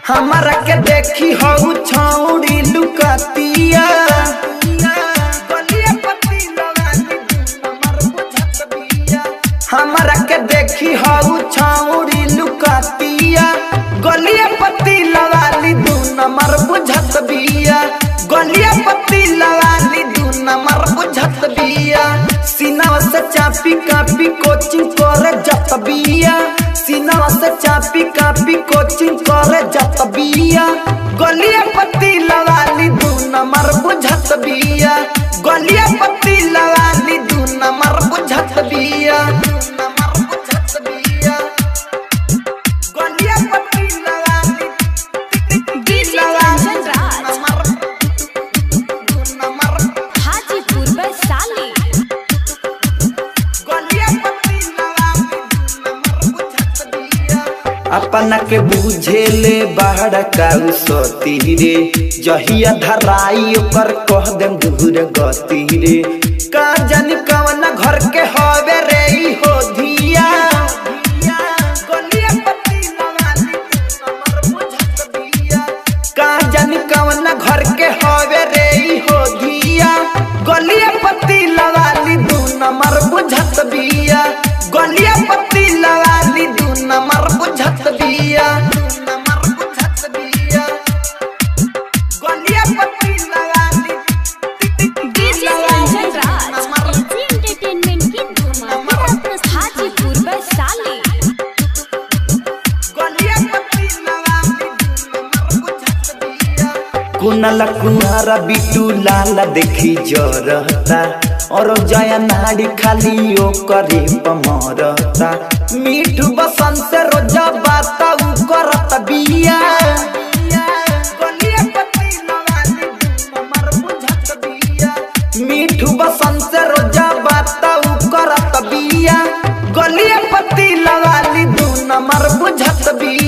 हमारा के देखी हो छौड़ी लुकतिया हमारा के देखी हो छौड़ी लुकतिया गलिया पति लवाली दू नंबर बुझत बिया गलिया पति लवाली दू नंबर बुझत बिया सीना से चापी कापी कोचिंग करे जत बिया सीना से चापी कापी कोचिंग करे जत बिया गलिया पति लवाली दू नंबर बुझत बिया गलिया पति लवाली दू नंबर बुझत बिया अपना के बुझेले बाहर का सती रे जहिया धराई ओकर कह देम दूर गति रे का जानी कवन घर के हवे रे ई हो धिया गलिया पति लवाली नंबर बुझत बिया का जानी कवन घर के हवे रे ई हो धिया गलिया पति लवाली दू नंबर बुझत बिया गलिया पति लवाली दू नंबर बुझत बिया गलिया पति लवाली एंटरटेनमेंट की धमाकेदार हाजीपुर वैशाली गलिया पति लवाली दू नंबर बुझत बिया कुनाला कुनारा बिटू लाला देखी जरता और जया नाड़ी खाली ओ करे पमरता मीठू बसंत से रोजा बाता उ करत बिया गलिया पति लवाली दू नंबर बुझत बिया मीठू बसंत से रोजा बाता उ करत बिया गलिया पति लवाली दू नंबर बुझत बिया।